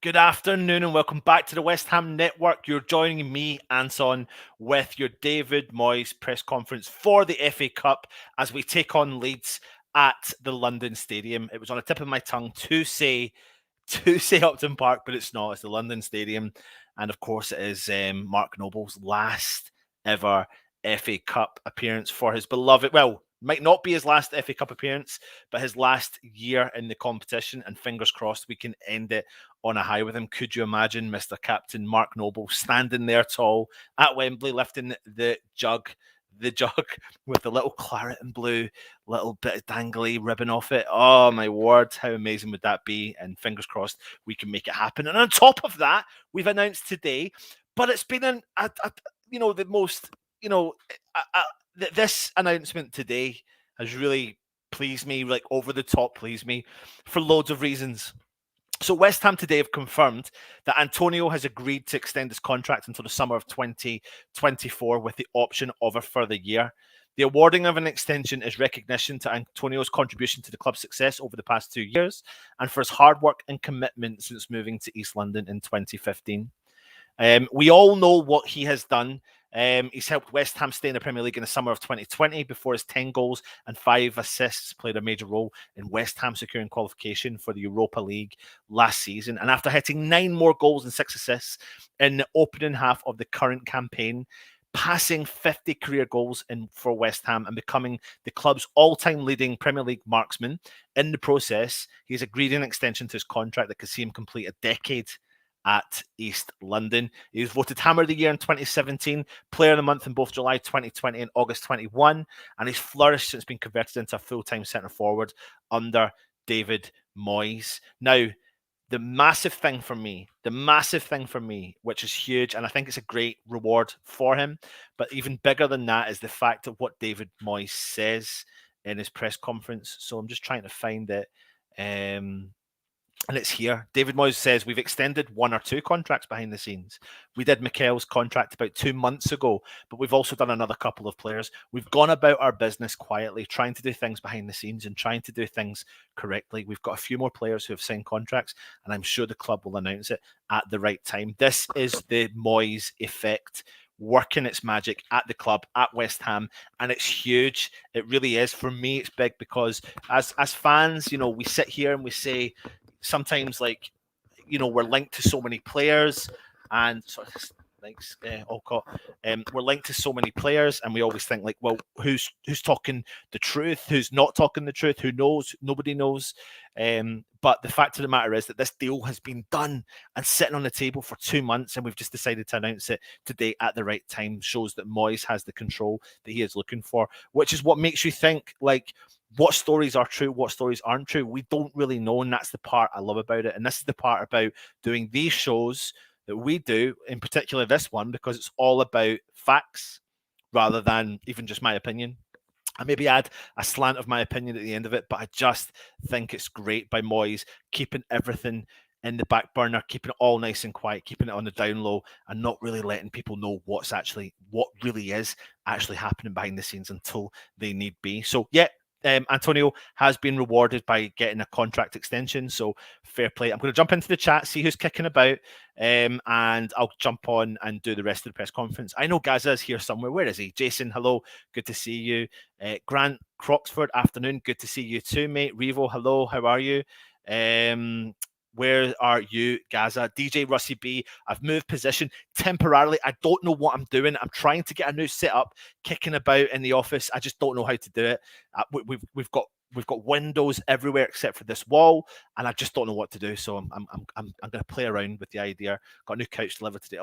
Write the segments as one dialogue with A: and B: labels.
A: Good afternoon and welcome back to the West Ham Network. You're joining me, Anton, with your David Moyes press conference for the FA Cup as we take on Leeds at the London Stadium. It was on the tip of my tongue to say Upton Park, but it's not. It's the London Stadium. And of course, it is Mark Noble's last ever FA Cup appearance for his beloved, well, might not be his last FA Cup appearance, but his last year in the competition. And fingers crossed we can end it on a high with him. Could you imagine Mr. Captain Mark Noble standing there tall at Wembley, lifting the jug with the little claret and blue, little bit of dangly ribbon off it. Oh my word, how amazing would that be? And fingers crossed we can make it happen. And on top of that, we've announced today, but it's been the most, this announcement today has really pleased me, like over the top pleased me for loads of reasons. So West Ham today have confirmed that Antonio has agreed to extend his contract until the summer of 2024 with the option of a further year. The awarding of an extension is recognition to Antonio's contribution to the club's success over the past 2 years and for his hard work and commitment since moving to East London in 2015. We all know what he has done. He's helped West Ham stay in the Premier League in the summer of 2020 before his 10 goals and 5 assists played a major role in West Ham securing qualification for the Europa League last season. And after hitting 9 more goals and 6 assists in the opening half of the current campaign, passing 50 career goals for West Ham and becoming the club's all-time leading Premier League marksman. In the process, he's agreed an extension to his contract that could see him complete a decade at East London. He was voted Hammer of the Year in 2017, Player of the Month in both July 2020 and August 21, and he's flourished since being converted into a full-time centre forward under David Moyes. Now, the massive thing for me, which is huge, and I think it's a great reward for him, but even bigger than that is the fact of what David Moyes says in his press conference. So I'm just trying to find it. And it's here. David Moyes says, we've extended 1 or 2 contracts behind the scenes. We did Mikel's contract about 2 months ago, but we've also done another couple of players. We've gone about our business quietly, trying to do things behind the scenes and trying to do things correctly. We've got a few more players who have signed contracts, and I'm sure the club will announce it at the right time. This is the Moyes effect working its magic at the club, at West Ham, and it's huge. It really is. For me, it's big because as fans, we sit here and we say, sometimes, we're linked to so many players, and thanks, Olcott. We're linked to so many players, and we always think, well, who's talking the truth? Who's not talking the truth? Who knows? Nobody knows. But the fact of the matter is that this deal has been done and sitting on the table for 2 months, and we've just decided to announce it today at the right time. Shows that Moyes has the control that he is looking for, which is what makes you think, what stories are true, what stories aren't true. We don't really know, and that's the part I love about it. And this is the part about doing these shows that we do, in particular this one, because it's all about facts rather than even just my opinion. I maybe add a slant of my opinion at the end of it, but I just think it's great by Moyes keeping everything in the back burner, keeping it all nice and quiet, keeping it on the down low, and not really letting people know what really is actually happening behind the scenes until they need be. So yeah, Antonio has been rewarded by getting a contract extension, so fair play. I'm going to jump into the chat, see who's kicking about, and I'll jump on and do the rest of the press conference. I know Gaza is here somewhere. Where is he? Jason, hello. Good to see you. Grant Croxford, afternoon. Good to see you too, mate. Revo, hello. How are you? Where are you, Gaza? DJ Russie B, I've moved position temporarily. I don't know what I'm doing. I'm trying to get a new setup, kicking about in the office. I just don't know how to do it. We've got windows everywhere except for this wall, and I just don't know what to do. So I'm going to play around with the idea. Got a new couch delivered today.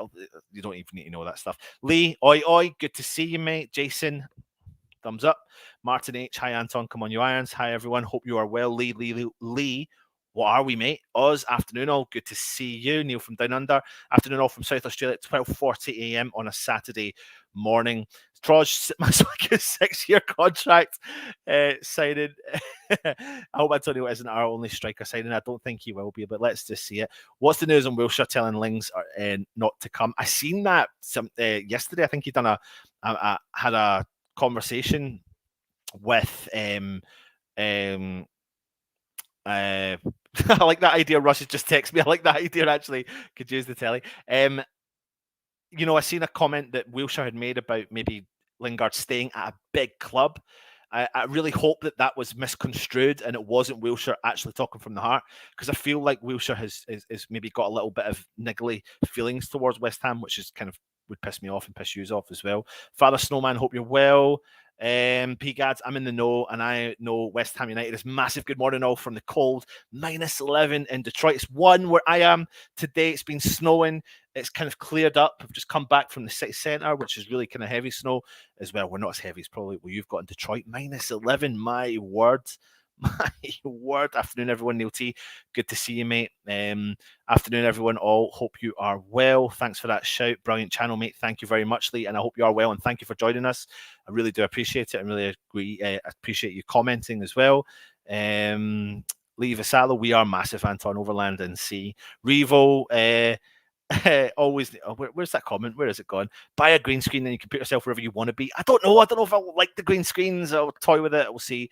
A: You don't even need to know that stuff. Lee, oi, good to see you, mate. Jason, thumbs up. Martin H, hi Anton, come on you irons. Hi everyone, hope you are well. Lee. What are we, mate? Oz, afternoon all. Good to see you. Neil from Down Under. Afternoon all from South Australia at 12:40 a.m. on a Saturday morning. Troj, my 6-year contract signing. I hope Antonio isn't our only striker signing. I don't think he will be, but let's just see it. What's the news on Wilshere telling Lings not to come? I seen that yesterday. I think he had a conversation with I like that idea. Russ has just texted me. I like that idea. Actually, could use the telly. I seen a comment that Wilshere had made about maybe Lingard staying at a big club. I really hope that was misconstrued and it wasn't Wilshere actually talking from the heart, because I feel like Wilshere has maybe got a little bit of niggly feelings towards West Ham, which is kind of would piss me off and piss you off as well. Father Snowman, hope you're well. P-Gads, I'm in the know, and I know West Ham United is massive. Good morning, all from the cold. -11 in Detroit. It's 1 where I am today. It's been snowing. It's kind of cleared up. I've just come back from the city centre, which is really kind of heavy snow as well. We're not as heavy as probably what you've got in Detroit. -11, my word. My word. Afternoon, everyone. Neil T, good to see you, mate. Afternoon, everyone. All hope you are well. Thanks for that shout. Brilliant channel, mate. Thank you very much, Lee. And I hope you are well. And thank you for joining us. I really do appreciate it. I really appreciate you commenting as well. Lee Vassallo, we are massive. Anton Overland and C. Revo, always. Where's that comment? Where is it gone? Buy a green screen and you can put yourself wherever you want to be. I don't know if I like the green screens. I'll toy with it. We'll see.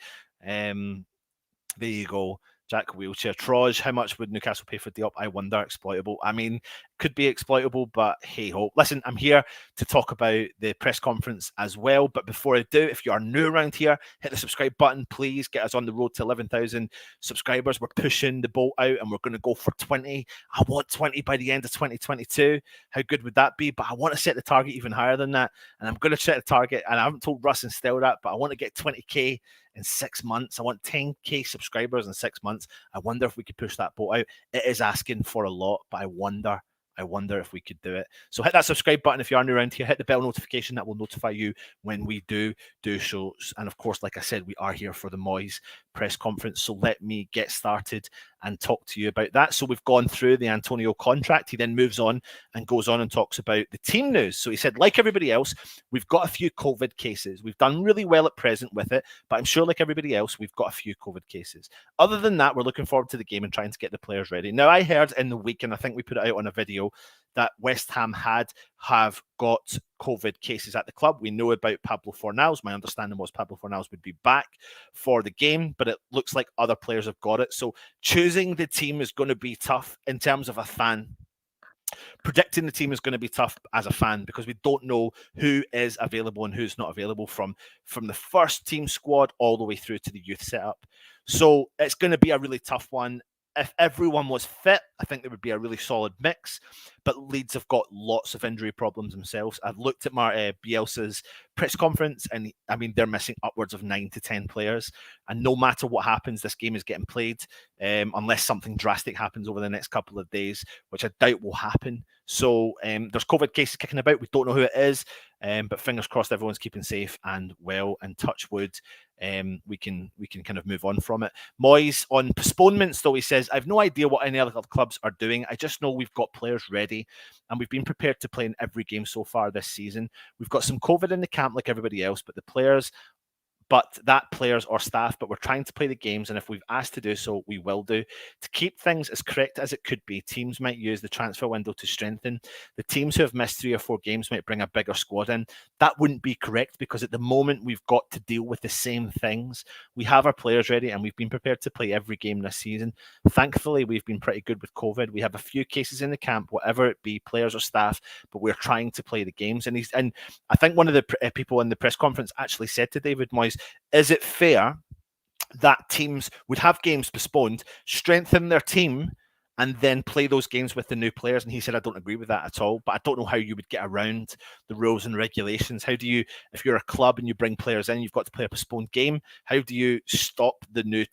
A: There you go. Jack Wheelchair. Troj, how much would Newcastle pay for Diop? I wonder. Exploitable. I mean, could be exploitable, but hey ho. Listen, I'm here to talk about the press conference as well. But before I do, if you are new around here, hit the subscribe button. Please get us on the road to 11,000 subscribers. We're pushing the boat out and we're going to go for 20. I want 20 by the end of 2022. How good would that be? But I want to set the target even higher than that. And I'm going to set the target. And I haven't told Russ and Stell that, but I want to get 20K in 6 months. I want 10K subscribers in 6 months. I wonder if we could push that boat out. It is asking for a lot, but I wonder if we could do it. So hit that subscribe button if you are new around here. Hit the bell notification. That will notify you when we do shows. And of course, like I said, we are here for the Moyes press conference. So let me get started and talk to you about that. So we've gone through the Antonio contract. He then moves on and goes on and talks about the team news. So he said, like everybody else, we've got a few COVID cases. We've done really well at present with it, but I'm sure like everybody else, we've got a few COVID cases. Other than that, we're looking forward to the game and trying to get the players ready. Now, I heard in the week, and I think we put it out on a video, that West Ham have got COVID cases at the club. We know about Pablo Fornals. My understanding was Pablo Fornals would be back for the game, but it looks like other players have got it. So choosing the team is going to be tough in terms of a fan. Predicting the team is going to be tough as a fan because we don't know who is available and who's not available from the first team squad all the way through to the youth setup. So it's going to be a really tough one. If everyone was fit, I think there would be a really solid mix. But Leeds have got lots of injury problems themselves. I've looked at Bielsa's press conference, and I mean, they're missing upwards of 9 to 10 players. And no matter what happens, this game is getting played unless something drastic happens over the next couple of days, which I doubt will happen. So there's COVID cases kicking about. We don't know who it is, but fingers crossed everyone's keeping safe and well, and touch wood. We can kind of move on from it. Moyes on postponements, though, he says, I've no idea what any other clubs are doing. I just know we've got players ready and we've been prepared to play in every game so far this season. We've got some COVID in the camp like everybody else, but players or staff, but we're trying to play the games, and if we've asked to do so, we will do. To keep things as correct as it could be, teams might use the transfer window to strengthen. The teams who have missed 3 or 4 games might bring a bigger squad in. That wouldn't be correct because at the moment we've got to deal with the same things. We have our players ready and we've been prepared to play every game this season. Thankfully, we've been pretty good with COVID. We have a few cases in the camp, whatever it be, players or staff, but we're trying to play the games. And I think one of the people in the press conference actually said to David Moyes, is it fair that teams would have games postponed, strengthen their team, and then play those games with the new players? And he said, I don't agree with that at all, but I don't know how you would get around the rules and regulations. How do you, if you're a club and you bring players in, you've got to play a postponed game, how do you stop the new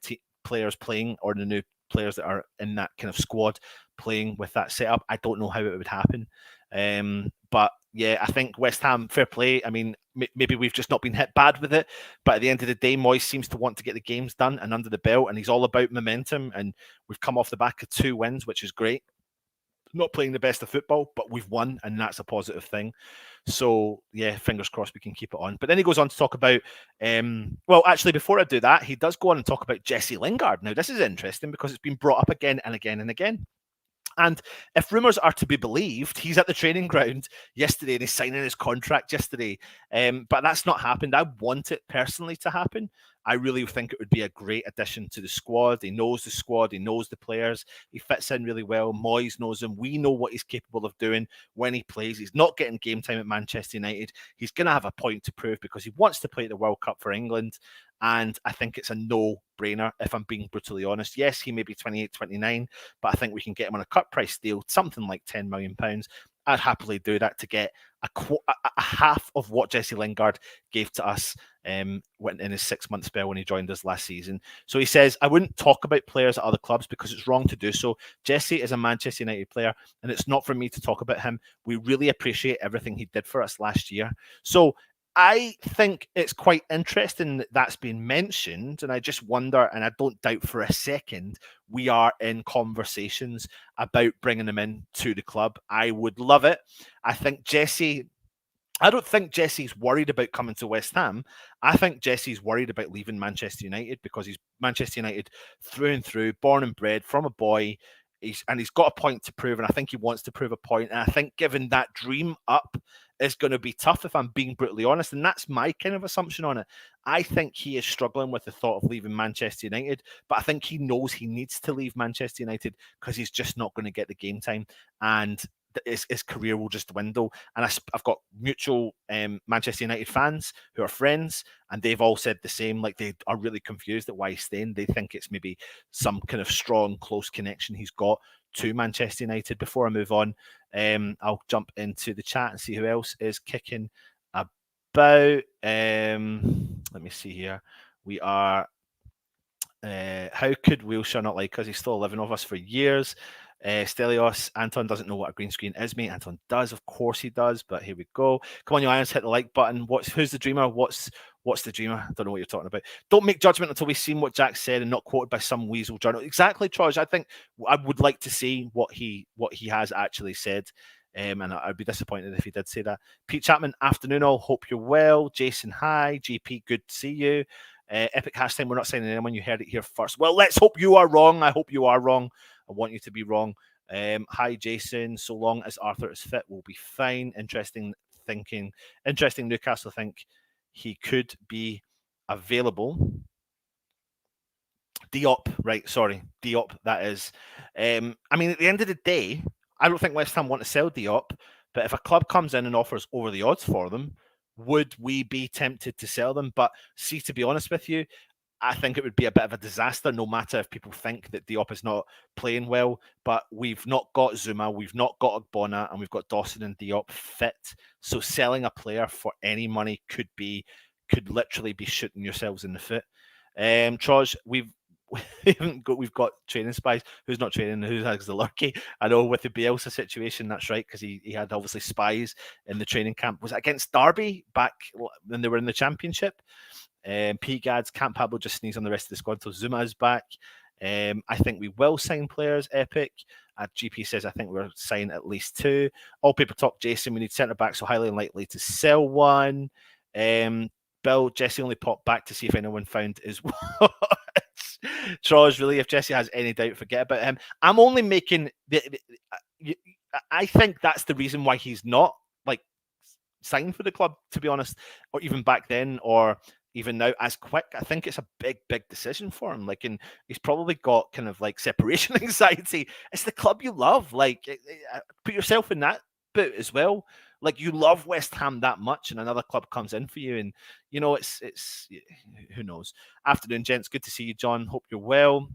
A: players playing, or the new players that are in that kind of squad playing with that setup? I don't know how it would happen. But yeah, I think West Ham, fair play. I mean, maybe we've just not been hit bad with it, but at the end of the day, Moyes seems to want to get the games done and under the belt, and he's all about momentum, and we've come off the back of 2 wins, which is great. Not playing the best of football, but we've won, and that's a positive thing. So yeah, fingers crossed we can keep it on. But then he goes on to talk about, well, actually, before I do that, he does go on and talk about Jesse Lingard. Now, this is interesting because it's been brought up again and again and again. And if rumours are to be believed, he's at the training ground yesterday and he's signing his contract yesterday. But that's not happened. I want it personally to happen. I really think it would be a great addition to the squad. He knows the squad, he knows the players, he fits in really well. Moyes knows him. We know what he's capable of doing when he plays. He's not getting game time at Manchester United. He's going to have a point to prove because he wants to play at the World Cup for England. And I think it's a no-brainer, if I'm being brutally honest. Yes, he may be 28, 29, but I think we can get him on a cut price deal, something like £10 million. I'd happily do that to get a half of what Jesse Lingard gave to us in his 6-month spell when he joined us last season. So he says, I wouldn't talk about players at other clubs because it's wrong to do so. Jesse is a Manchester United player, and it's not for me to talk about him. We really appreciate everything he did for us last year. So I think it's quite interesting that that's been mentioned, and I just wonder, and I don't doubt for a second, we are in conversations about bringing him in to the club. I would love it. I don't think Jesse's worried about coming to West Ham. I think Jesse's worried about leaving Manchester United because he's Manchester United through and through, born and bred from a boy. He's got a point to prove, and I think he wants to prove a point. And I think giving that dream up is going to be tough, if I'm being brutally honest. And that's my kind of assumption on it. I think he is struggling with the thought of leaving Manchester United, but I think he knows he needs to leave Manchester United because he's just not going to get the game time. And his career will just dwindle. And I've got mutual Manchester United fans who are friends, and they've all said the same. Like, they are really confused at why he's staying. They think it's maybe some kind of strong, close connection he's got to Manchester United. Before I move on, I'll jump into the chat and see who else is kicking about. Let me see here. We are... how could Wilshere not like us? He's still living off us for years. Stelios, Anton doesn't know what a green screen is, mate. Anton does, of course he does, but here we go. Come on, you irons, hit the like button. Who's the dreamer? What's the dreamer? I don't know what you're talking about. Don't make judgment until we've seen what Jack said and not quoted by some weasel journal. Exactly, Troy. I think I would like to see what he has actually said. And I'd be disappointed if he did say that. Pete Chapman, afternoon all. Hope you're well. Jason, hi. GP, good to see you. Epic hashtag, we're not signing anyone. You heard it here first. Well, let's hope you are wrong. I hope you are wrong. I want you to be wrong. Hi, Jason. So long as Arthur is fit, we'll be fine. Interesting thinking. Interesting. Newcastle think he could be available. Diop, right? Sorry, Diop. That is. I mean, at the end of the day, I don't think West Ham want to sell Diop. But if a club comes in and offers over the odds for them, would we be tempted to sell them? But see, to be honest with you, I think it would be a bit of a disaster, no matter if people think that Diop is not playing well. But we've not got Zuma, we've not got Ogbonna, and we've got Dawson and Diop fit. So selling a player for any money could literally be shooting yourselves in the foot. Troj, we've got training spies. Who's not training? Who has the lucky? I know with the Bielsa situation, that's right, because he had obviously spies in the training camp. Was it against Derby back when they were in the Championship? P-Gads, can't Pablo just sneeze on the rest of the squad until Zuma is back? I think we will sign players, Epic. GP says, I think we're signing at least 2. All paper talk, Jason, we need centre-back, so highly unlikely to sell one. Bill, Jesse only popped back to see if anyone found his watch. Troz, really, if Jesse has any doubt, forget about him. I'm only making... I think that's the reason why he's not, like, signed for the club, to be honest, or even back then, or even now as quick. I think it's a big decision for him. Like, and he's probably got kind of like separation anxiety. It's the club you love. Like, put yourself in that boot as well. Like, you love West Ham that much, and another club comes in for you, and you know it's who knows. Afternoon, gents. Good to see you, John. Hope you're well.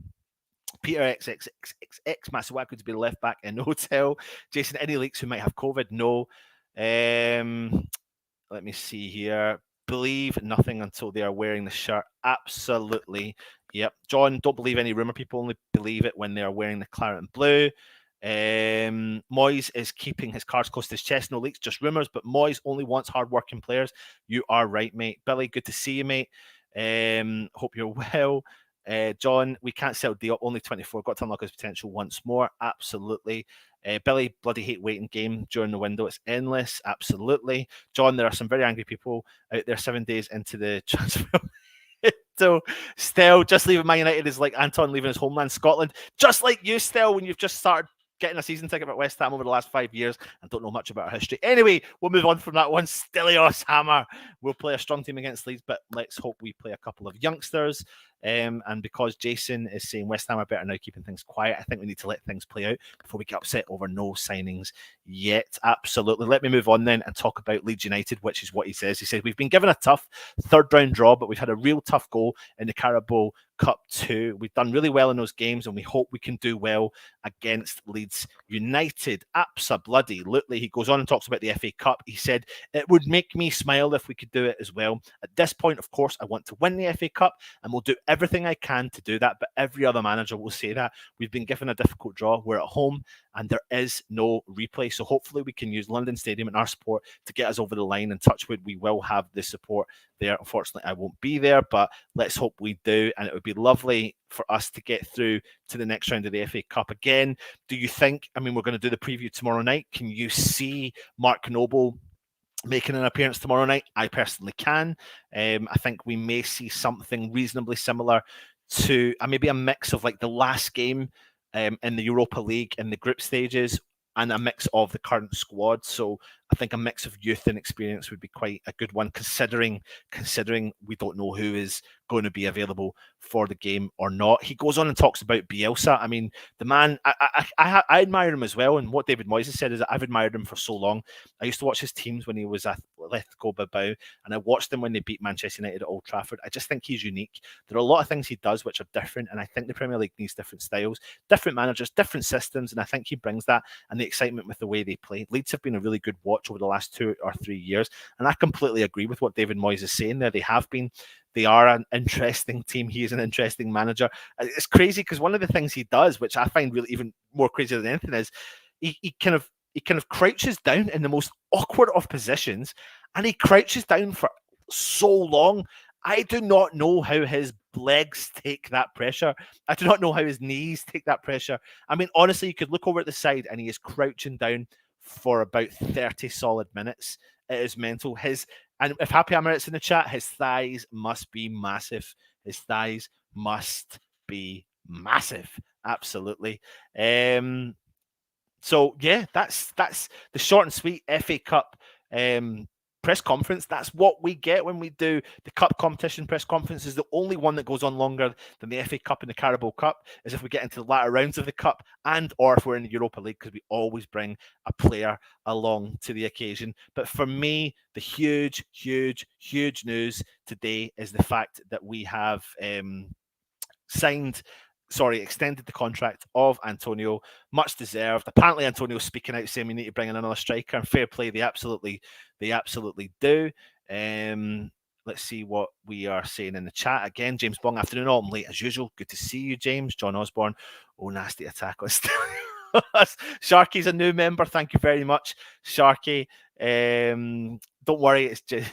A: Peter XXXX, massive welcome to be left back in the hotel. Jason, any leaks who might have COVID? No. Let me see here. Believe nothing until they are wearing the shirt. Absolutely. Yep. John, don't believe any rumor. People only believe it when they are wearing the claret and blue. Moyes is keeping his cards close to his chest. No leaks, just rumors. But Moyes only wants hard-working players. You are right, mate. Billy, good to see you, mate. Hope you're well. John, we can't sell Diop, only 24. Got to unlock his potential once more. Absolutely. Billy, bloody hate waiting game during the window. It's endless. Absolutely. John, there are some very angry people out there 7 days into the transfer. So, still, just leaving Man United is like Anton leaving his homeland, Scotland. Just like you, still, when you've just started getting a season ticket at West Ham over the last 5 years and don't know much about our history. Anyway, we'll move on from that one. Stelios Hammer. We'll play a strong team against Leeds, but let's hope we play a couple of youngsters. And because Jason is saying West Ham are better now keeping things quiet, I think we need to let things play out before we get upset over no signings yet. Absolutely. Let me move on then and talk about Leeds United, which is what he says. He said, we've been given a tough third round draw, but we've had a real tough goal in the Carabao Cup 2. We've done really well in those games, and we hope we can do well against Leeds United. Absolutely. He goes on and talks about the FA Cup. He said, it would make me smile if we could do it as well. At this point, of course, I want to win the FA Cup, and we'll do everything I can to do that, but every other manager will say that. We've been given a difficult draw. We're at home, and there is no replay. So hopefully we can use London Stadium and our support to get us over the line. And touch wood, we will have the support there. Unfortunately, I won't be there, but let's hope we do. And it would be lovely for us to get through to the next round of the FA Cup again. Do you think, I mean, we're going to do the preview tomorrow night. Can you see Mark Noble making an appearance tomorrow night? I personally can. I think we may see something reasonably similar to maybe a mix of like the last game in the Europa League in the group stages and a mix of the current squad. So I think a mix of youth and experience would be quite a good one, considering we don't know who is going to be available for the game or not. He goes on and talks about Bielsa. I mean, the man, I admire him as well. And what David Moyes has said is that I've admired him for so long. I used to watch his teams when he was at Atletico Bilbao, and I watched them when they beat Manchester United at Old Trafford. I just think he's unique. There are a lot of things he does which are different, and I think the Premier League needs different styles, different managers, different systems, and I think he brings that and the excitement with the way they play. Leeds have been a really good watch over the last 2 or 3 years, and I completely agree with what David Moyes is saying there. They have been. They are an interesting team. He is an interesting manager. It's crazy because one of the things he does, which I find really even more crazy than anything, is he kind of crouches down in the most awkward of positions, and he crouches down for so long. I do not know how his legs take that pressure. I do not know how his knees take that pressure. I mean, honestly, you could look over at the side and he is crouching down for about 30 solid minutes. It is mental. And if Happy Emirates in the chat, his thighs must be massive. His thighs must be massive. Absolutely. So yeah, that's the short and sweet FA Cup press conference. That's what we get when we do the cup competition press conference. Is the only one that goes on longer than the FA Cup and the Carabao Cup is if we get into the latter rounds of the cup, and or if we're in the Europa League, because we always bring a player along to the occasion. But for me, the huge news today is the fact that we have extended the contract of Antonio, much deserved. Apparently, Antonio's speaking out saying we need to bring in another striker, and fair play, they absolutely do. Let's see what we are saying in the chat. Again, James Bong, afternoon, all late as usual. Good to see you, James. John Osborne, oh, nasty attack on Sharky's a new member. Thank you very much, Sharky. Don't worry, it's just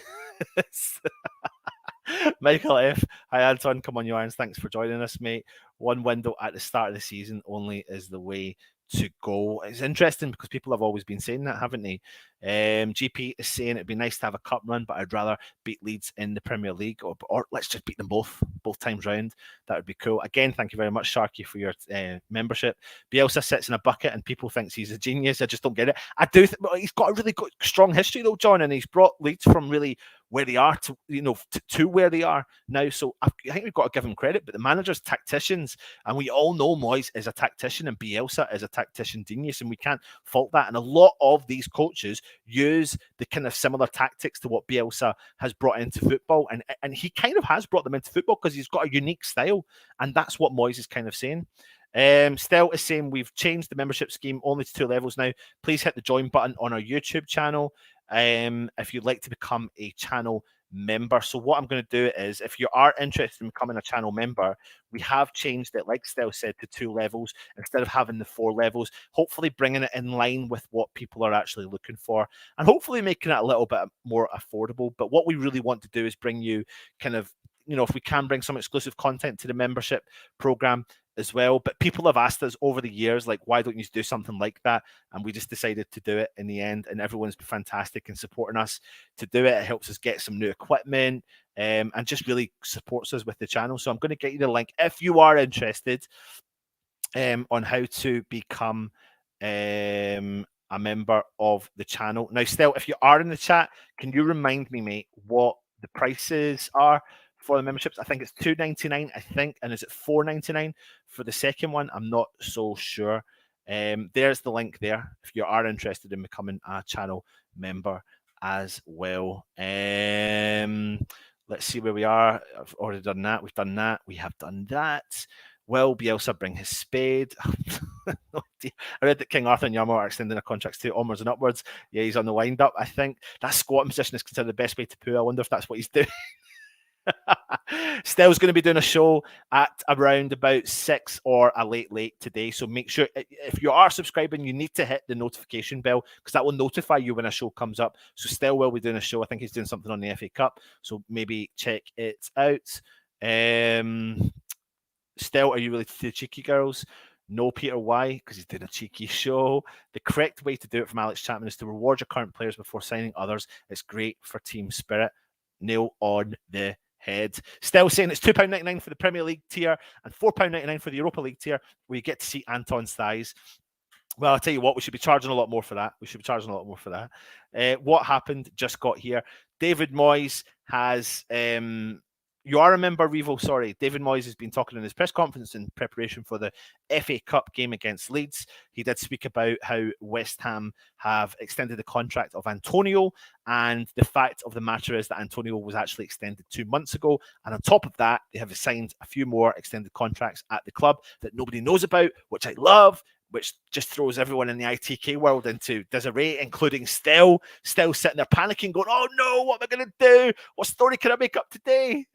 A: Michael F. Hi, Anton. Come on, you irons. Thanks for joining us, mate. One window at the start of the season only is the way to go. It's interesting because people have always been saying that, haven't they? GP is saying it'd be nice to have a cup run, but I'd rather beat Leeds in the Premier League, or let's just beat them both times round. That would be cool. Again, thank you very much, Sharky, for your membership. Bielsa sits in a bucket and people think he's a genius. I just don't get it. I do. He's got a really good, strong history though, John, and he's brought Leeds from really where they are to where they are now. So I think we've got to give him credit. But the managers, tacticians, and we all know Moyes is a tactician and Bielsa is a tactician genius, and we can't fault that. And a lot of these coaches use the kind of similar tactics to what Bielsa has brought into football, and he kind of has brought them into football because he's got a unique style, and that's what Moyes is kind of saying. Stel is saying we've changed the membership scheme only to 2 levels now. Please hit the join button on our YouTube channel if you'd like to become a channel member. So what I'm going to do is, if you are interested in becoming a channel member, we have changed it, like Stel said, to 2 levels instead of having the 4 levels, hopefully bringing it in line with what people are actually looking for, and hopefully making it a little bit more affordable. But what we really want to do is bring you kind of, if we can bring some exclusive content to the membership program as well. But people have asked us over the years, like, why don't you do something like that? And we just decided to do it in the end, and everyone's been fantastic in supporting us to do it. It helps us get some new equipment and just really supports us with the channel. So I'm going to get you the link if you are interested on how to become a member of the channel. Now, Stel, if you are in the chat, can you remind me, mate, what the prices are for the memberships? I think it's $2.99, I think, and is it $4.99 for the second one? I'm not so sure. There's the link there if you are interested in becoming a channel member as well. Let's see where we are. I've already done that. We've done that. We have done that. Will Bielsa bring his spade? Oh, I read that King Arthur and Yarmouth are extending their contracts to onwards and upwards. Yeah, he's on the wind up. I think that squatting position is considered the best way to poo. I wonder if that's what he's doing. Stel's going to be doing a show at around about 6 or a late today. So make sure, if you are subscribing, you need to hit the notification bell because that will notify you when a show comes up. So Stel will be doing a show. I think he's doing something on the FA Cup. So maybe check it out. Stel, are you related to the Cheeky Girls? No, Peter, why? Because he's doing a cheeky show. The correct way to do it from Alex Chapman is to reward your current players before signing others. It's great for team spirit. Nail on the head. Still saying it's £2.99 for the Premier League tier and £4.99 for the Europa League tier, where you get to see Anton's thighs. Well, I'll tell you what, we should be charging a lot more for that. What happened? Just got here. David Moyes has... you are a member, Revo, sorry. David Moyes has been talking in his press conference in preparation for the FA Cup game against Leeds. He did speak about how West Ham have extended the contract of Antonio, and the fact of the matter is that Antonio was actually extended 2 months ago. And on top of that, they have signed a few more extended contracts at the club that nobody knows about, which I love, which just throws everyone in the ITK world into disarray, including Stel sitting there panicking, going, oh no, what am I going to do? What story can I make up today?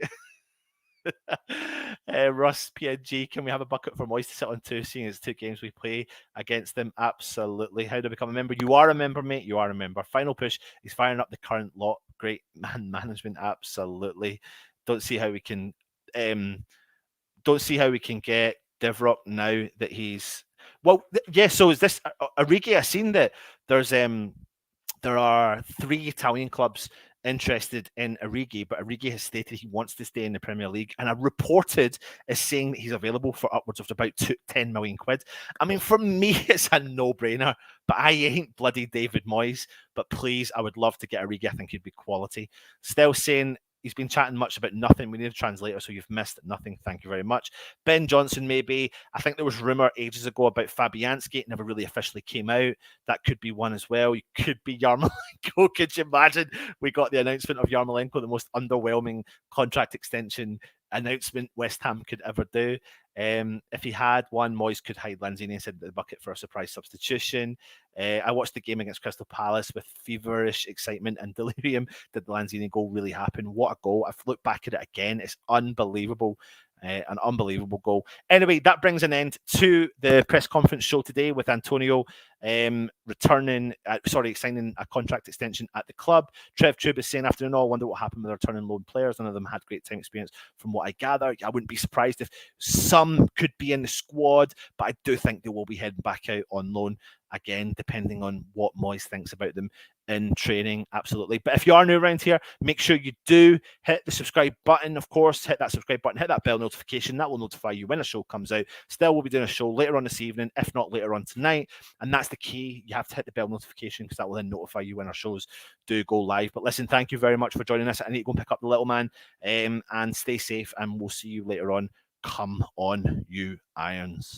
A: Russ PNG, can we have a bucket for Moyes to sit on too, seeing it's 2 games we play against them? Absolutely. How to become a member? You are a member, mate. You are a member. Final push. He's firing up the current lot. Great man management. Absolutely. Don't see how we can get Devrock now that he's so is this Origi? I've seen that there are 3 Italian clubs interested in Origi, but Origi has stated he wants to stay in the Premier League, and a reported is saying that he's available for upwards of about 10 million quid. I mean, for me, it's a no-brainer, but I ain't bloody David Moyes. But please, I would love to get Origi. I think he'd be quality. Still saying he's been chatting much about nothing. We need a translator, so you've missed nothing. Thank you very much. Ben Johnson, maybe. I think there was rumour ages ago about Fabianski. It never really officially came out. That could be one as well. You could be Yarmolenko. Could you imagine? We got the announcement of Yarmolenko, the most underwhelming contract extension announcement West Ham could ever do. If he had one, Moyes could hide Lanzini and send the bucket for a surprise substitution. I watched the game against Crystal Palace with feverish excitement and delirium. Did the Lanzini goal really happen? What a goal. I've looked back at it again. It's unbelievable. An unbelievable goal. Anyway, that brings an end to the press conference show today with Antonio signing a contract extension at the club. Trev Tube is saying, after all, I wonder what happened with our returning loan players. None of them had great time experience from what I gather. I wouldn't be surprised if some could be in the squad, but I do think they will be heading back out on loan again, depending on what Moyes thinks about them in training. Absolutely. But if you are new around here, make sure you do hit the subscribe button. Of course, hit that subscribe button, hit that bell notification. That will notify you when a show comes out. Still, we'll be doing a show later on this evening, if not later on tonight. And that's the key. You have to hit the bell notification because that will then notify you when our shows do go live. But listen, thank you very much for joining us. I need to go and pick up the little man, and stay safe, and we'll see you later on. Come on, you Irons.